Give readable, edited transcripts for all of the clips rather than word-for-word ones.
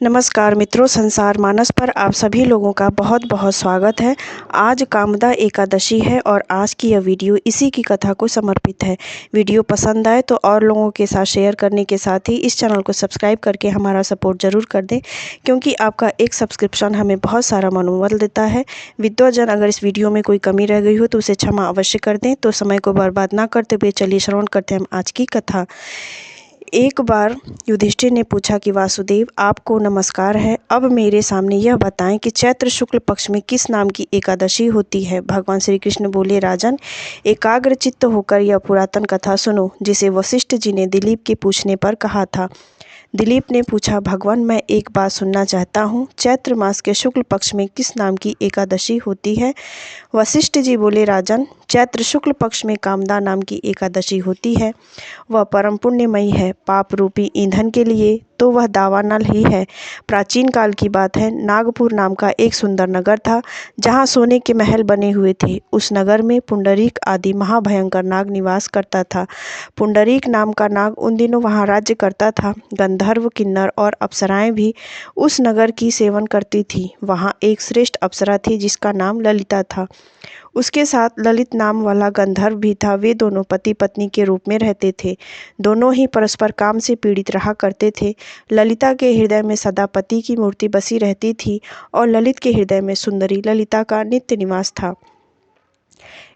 नमस्कार मित्रों, संसार मानस पर आप सभी लोगों का बहुत बहुत स्वागत है। आज कामदा एकादशी है और आज की यह वीडियो इसी की कथा को समर्पित है। वीडियो पसंद आए तो और लोगों के साथ शेयर करने के साथ ही इस चैनल को सब्सक्राइब करके हमारा सपोर्ट ज़रूर कर दें, क्योंकि आपका एक सब्सक्रिप्शन हमें बहुत सारा मनोबल देता है। विद्वजन, अगर इस वीडियो में कोई कमी रह गई हो तो उसे क्षमा अवश्य कर दें। तो समय को बर्बाद ना करते हुए चलिए श्रवण करते हैं हम आज की कथा। एक बार युधिष्ठिर ने पूछा कि वासुदेव, आपको नमस्कार है। अब मेरे सामने यह बताएं कि चैत्र शुक्ल पक्ष में किस नाम की एकादशी होती है। भगवान श्री कृष्ण बोले, राजन, एकाग्र चित्त होकर यह पुरातन कथा सुनो, जिसे वशिष्ठ जी ने दिलीप के पूछने पर कहा था। दिलीप ने पूछा, भगवान, मैं एक बात सुनना चाहता हूँ। चैत्र मास के शुक्ल पक्ष में किस नाम की एकादशी होती है। वशिष्ठ जी बोले, राजन, चैत्र शुक्ल पक्ष में कामदा नाम की एकादशी होती है। वह परम पुण्यमयी है। पाप रूपी ईंधन के लिए तो वह दावानल ही है। प्राचीन काल की बात है। नागपुर नाम का एक सुंदर नगर था, जहाँ सोने के महल बने हुए थे। उस नगर में पुंडरीक आदि महाभयंकर नाग निवास करता था। पुंडरीक नाम का नाग उन दिनों वहाँ राज्य करता था। गंधर्व, किन्नर और अप्सराएं भी उस नगर की सेवन करती थी। वहाँ एक श्रेष्ठ अप्सरा थी जिसका नाम ललिता था। उसके साथ ललित नाम वाला गंधर्व भी था। वे दोनों पति पत्नी के रूप में रहते थे। दोनों ही परस्पर काम से पीड़ित रहा करते थे। ललिता के हृदय में सदा पति की मूर्ति बसी रहती थी और ललित के हृदय में सुंदरी ललिता का नित्य निवास था।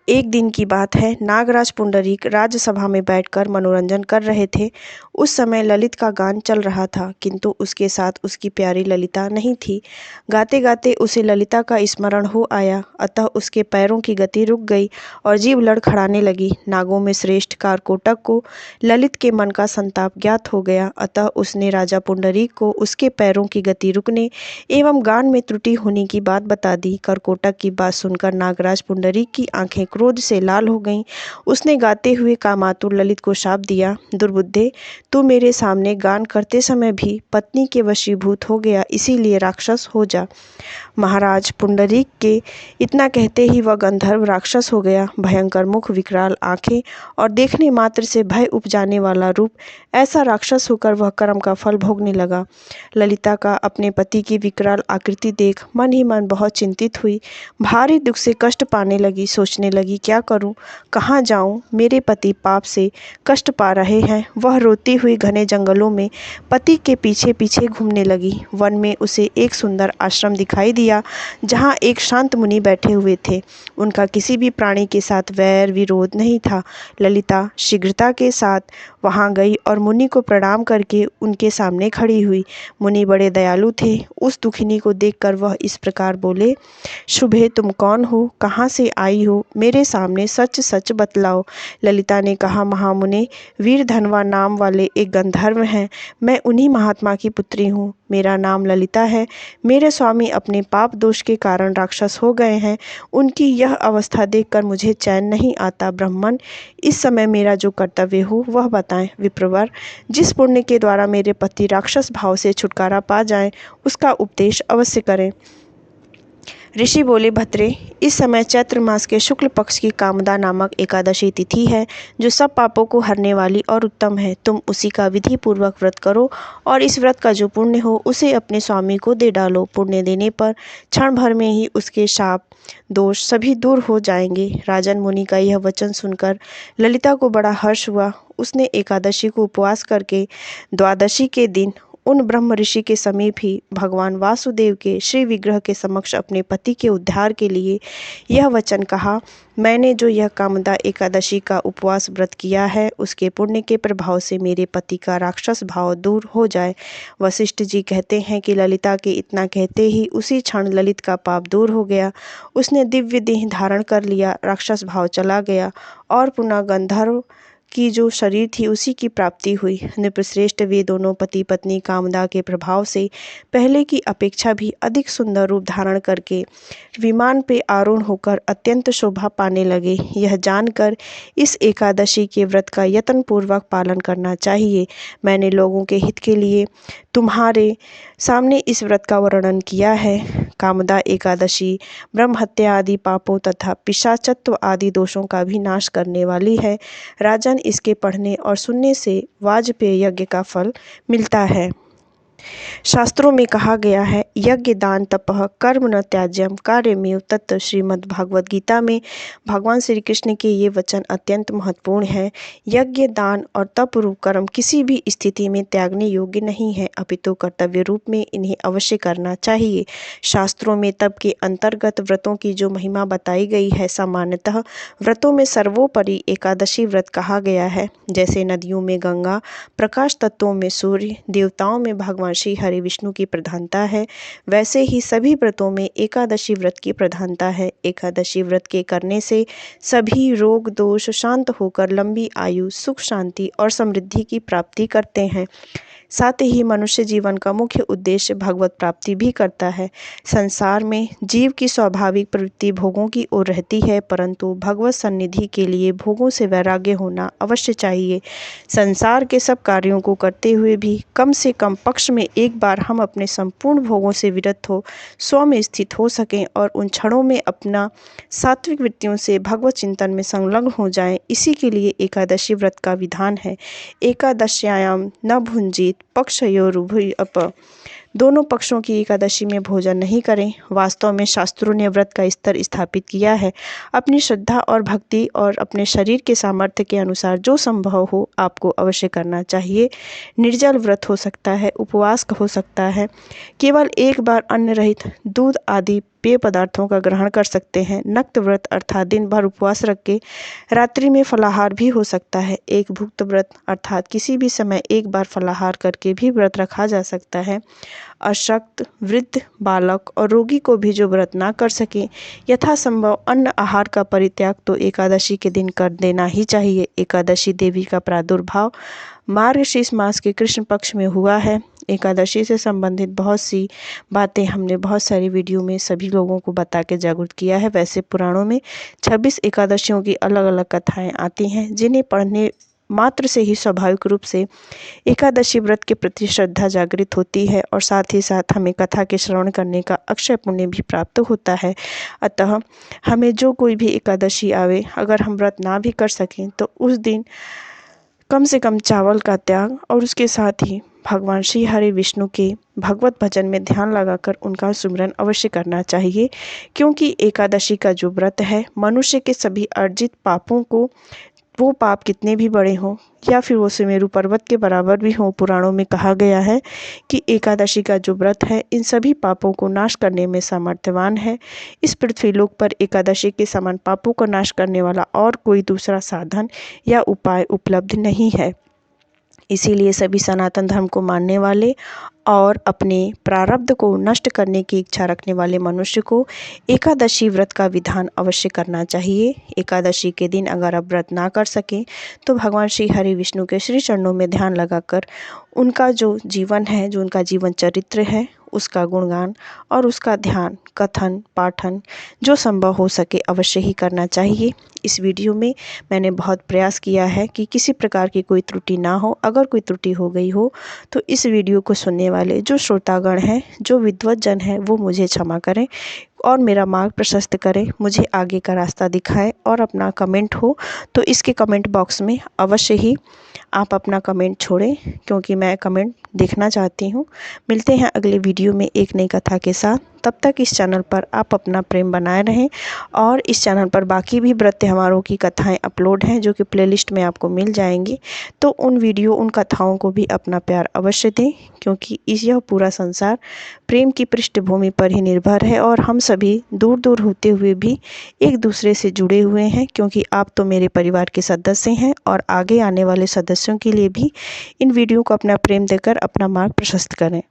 एक दिन की बात है। नागराज पुंडरीक राज्यसभा में बैठकर मनोरंजन कर रहे थे। उस समय ललित का गान चल रहा था, किंतु उसके साथ उसकी प्यारी ललिता नहीं थी। गाते गाते उसे ललिता का स्मरण हो आया, अतः उसके पैरों की गति रुक गई और जीभ लड़खड़ाने लगी। नागों में श्रेष्ठ कारकोटक को ललित के मन का संताप ज्ञात हो गया, अतः उसने राजा पुंडरीक को उसके पैरों की गति रुकने एवं गान में त्रुटि होने की बात बता दी। करकोटक की बात सुनकर नागराज पुंडरीक की आंखें क्रोध से लाल हो गईं। उसने गाते हुए कामातुर ललित को शाप दिया, दुर्बुद्धे, तू मेरे सामने गान करते समय भी पत्नी के वशीभूत हो गया, इसीलिए राक्षस हो जा। महाराज पुंडरीक के इतना कहते ही वह गंधर्व राक्षस हो गया। भयंकर मुख, विकराल आंखें और देखने मात्र से भय उपजाने वाला रूप, ऐसा राक्षस होकर वह कर्म का फल भोगने लगा। ललिता का अपने पति की विकराल आकृति देख मन ही मन बहुत चिंतित हुई। भारी दुख से कष्ट पाने लगी। सोचने लगी, क्या करूं, कहाँ जाऊं, मेरे पति पाप से कष्ट पा रहे हैं। वह रोती हुई घने जंगलों में पति के पीछे पीछे घूमने लगी। वन में उसे एक सुंदर आश्रम दिखाई दिया, जहाँ एक शांत मुनि बैठे हुए थे। उनका किसी भी प्राणी के साथ वैर विरोध नहीं था। ललिता शीघ्रता के साथ वहां गई और मुनि को प्रणाम करके उनके सामने खड़ी हुई। मुनि बड़े दयालु थे। उस दुखिनी को देखकर वह इस प्रकार बोले, शुभे, तुम कौन हो, कहाँ से आई हो, मेरे सामने सच सच बतलाओ। ललिता ने कहा, महामुने, वीर धनवा नाम वाले एक गंधर्व हैं। मैं उन्हीं महात्मा की पुत्री हूँ। मेरा नाम ललिता है। मेरे स्वामी अपने पाप दोष के कारण राक्षस हो गए हैं। उनकी यह अवस्था देखकर मुझे चैन नहीं आता। ब्राह्मण, इस समय मेरा जो कर्तव्य हो वह बताएं। विप्रवर, जिस पुण्य के द्वारा मेरे पति राक्षस भाव से छुटकारा पा जाएं, उसका उपदेश अवश्य करें। ऋषि बोले, भद्रे, इस समय चैत्र मास के शुक्ल पक्ष की कामदा नामक एकादशी तिथि है, जो सब पापों को हरने वाली और उत्तम है। तुम उसी का विधि पूर्वक व्रत करो और इस व्रत का जो पुण्य हो उसे अपने स्वामी को दे डालो। पुण्य देने पर क्षण भर में ही उसके शाप दोष सभी दूर हो जाएंगे। राजन मुनि का यह वचन सुनकर ललिता को बड़ा हर्ष हुआ। उसने एकादशी को उपवास करके द्वादशी के दिन उन ब्रह्म ऋषि के समीप ही भगवान वासुदेव के श्री विग्रह के समक्ष अपने पति के उद्धार के लिए यह वचन कहा, मैंने जो यह कामदा एकादशी का उपवास व्रत किया है, उसके पुण्य के प्रभाव से मेरे पति का राक्षस भाव दूर हो जाए। वशिष्ठ जी कहते हैं कि ललिता के इतना कहते ही उसी क्षण ललित का पाप दूर हो गया। उसने दिव्य देह धारण कर लिया, राक्षस भाव चला गया और पुनः गंधर्व की जो शरीर थी उसी की प्राप्ति हुई। नृपश्रेष्ठ वे दोनों पति पत्नी कामदा के प्रभाव से पहले की अपेक्षा भी अधिक सुंदर रूप धारण करके विमान पे आरूढ़ होकर अत्यंत शोभा पाने लगे। यह जानकर इस एकादशी के व्रत का यत्न पूर्वक पालन करना चाहिए। मैंने लोगों के हित के लिए तुम्हारे सामने इस व्रत का वर्णन किया है। कामदा एकादशी ब्रह्म हत्या आदि पापों तथा पिशाचत्व आदि दोषों का भी नाश करने वाली है। राजन, इसके पढ़ने और सुनने से वाजपेय यज्ञ का फल मिलता है। शास्त्रों में कहा गया है, यज्ञ दान तपः कर्म न त्याज्यम कार्यमेव तत्। श्रीमद् भागवत गीता में भगवान श्री कृष्ण के ये वचन अत्यंत महत्वपूर्ण है। यज्ञ दान और तप रूप कर्म किसी भी स्थिति में त्यागने योग्य नहीं है, अपितु कर्तव्य रूप में इन्हें अवश्य करना चाहिए। शास्त्रों में तप के अंतर्गत व्रतों की जो महिमा बताई गई है, सामान्यतः व्रतों में सर्वोपरि एकादशी व्रत कहा गया है। जैसे नदियों में गंगा, प्रकाश तत्वों में सूर्य, देवताओं में भगवान श्री हरि विष्णु की प्रधानता है, वैसे ही सभी व्रतों में एकादशी व्रत की प्रधानता है। एकादशी व्रत के करने से सभी रोग दोष शांत होकर लंबी आयु, सुख, शांति और समृद्धि की प्राप्ति करते हैं। साथ ही मनुष्य जीवन का मुख्य उद्देश्य भगवत प्राप्ति भी करता है। संसार में जीव की स्वाभाविक प्रवृत्ति भोगों की ओर रहती है, परंतु भगवत सन्निधि के लिए भोगों से वैराग्य होना अवश्य चाहिए। संसार के सब कार्यों को करते हुए भी कम से कम पक्ष में एक बार हम अपने संपूर्ण भोगों से विरत हो स्व में स्थित हो सकें और उन क्षणों में अपना सात्विक वृत्तियों से भगवत चिंतन में संलग्न हो जाएं। इसी के लिए एकादशी व्रत का विधान है। एकादश्यायाम न भुंजीत पक्षयोरुभय अप। दोनों पक्षों की एकादशी में भोजन नहीं करें। वास्तव में शास्त्रों ने व्रत का स्तर स्थापित किया है। अपनी श्रद्धा और भक्ति और अपने शरीर के सामर्थ्य के अनुसार जो संभव हो आपको अवश्य करना चाहिए। निर्जल व्रत हो सकता है, उपवास हो सकता है, केवल एक बार अन्न रहित दूध आदि पेय पदार्थों का ग्रहण कर सकते हैं। नक्त व्रत अर्थात दिन भर उपवास रख के रात्रि में फलाहार भी हो सकता है। एक भुक्त व्रत अर्थात किसी भी समय एक बार फलाहार करके भी व्रत रखा जा सकता है। अशक्त, वृद्ध, बालक और रोगी को भी जो व्रत ना कर सके, यथासंभव अन्न आहार का परित्याग तो एकादशी के दिन कर देना ही चाहिए। एकादशी देवी का प्रादुर्भाव मार्गशीर्ष मास के कृष्ण पक्ष में हुआ है। एकादशी से संबंधित बहुत सी बातें हमने बहुत सारी वीडियो में सभी लोगों को बता के जागरूक किया है। वैसे पुराणों में 26 एकादशियों की अलग अलग कथाएं आती हैं, जिन्हें पढ़ने मात्र से ही स्वाभाविक रूप से एकादशी व्रत के प्रति श्रद्धा जागृत होती है और साथ ही साथ हमें कथा के श्रवण करने का अक्षय पुण्य भी प्राप्त होता है। अतः हमें जो कोई भी एकादशी आवे, अगर हम व्रत ना भी कर सकें तो उस दिन कम से कम चावल का त्याग और उसके साथ ही भगवान श्री हरि विष्णु के भगवत भजन में ध्यान लगाकर उनका सुमिरन अवश्य करना चाहिए। क्योंकि एकादशी का जो व्रत है, मनुष्य के सभी अर्जित पापों को, वो पाप कितने भी बड़े हों या फिर वो सुमेरु पर्वत के बराबर भी हों, पुराणों में कहा गया है कि एकादशी का जो व्रत है इन सभी पापों को नाश करने में सामर्थ्यवान है। इस पृथ्वीलोक पर एकादशी के समान पापों को नाश करने वाला और कोई दूसरा साधन या उपाय उपलब्ध नहीं है। इसीलिए सभी सनातन धर्म को मानने वाले और अपने प्रारब्ध को नष्ट करने की इच्छा रखने वाले मनुष्य को एकादशी व्रत का विधान अवश्य करना चाहिए। एकादशी के दिन अगर आप व्रत ना कर सकें तो भगवान श्री हरि विष्णु के श्री चरणों में ध्यान लगाकर उनका जो जीवन है, जो उनका जीवन चरित्र है, उसका गुणगान और उसका ध्यान, कथन, पाठन जो संभव हो सके अवश्य ही करना चाहिए। इस वीडियो में मैंने बहुत प्रयास किया है कि किसी प्रकार की कोई त्रुटि ना हो। अगर कोई त्रुटि हो गई हो तो इस वीडियो को सुनने वाले जो श्रोतागण हैं, जो विद्वत जन हैं, वो मुझे क्षमा करें और मेरा मार्ग प्रशस्त करें, मुझे आगे का रास्ता दिखाएं। और अपना कमेंट हो तो इसके कमेंट बॉक्स में अवश्य ही आप अपना कमेंट छोड़ें, क्योंकि मैं कमेंट देखना चाहती हूँ। मिलते हैं अगले वीडियो में एक नई कथा के साथ। तब तक इस चैनल पर आप अपना प्रेम बनाए रहें और इस चैनल पर बाकी भी व्रत त्योहारों की कथाएं अपलोड हैं, जो कि प्लेलिस्ट में आपको मिल जाएंगी। तो उन वीडियो, उन कथाओं को भी अपना प्यार अवश्य दें, क्योंकि यह पूरा संसार प्रेम की पृष्ठभूमि पर ही निर्भर है और हम सभी दूर दूर होते हुए भी एक दूसरे से जुड़े हुए हैं, क्योंकि आप तो मेरे परिवार के सदस्य हैं। और आगे आने वाले सदस्यों के लिए भी इन वीडियो को अपना प्रेम देकर अपना मार्ग प्रशस्त करें।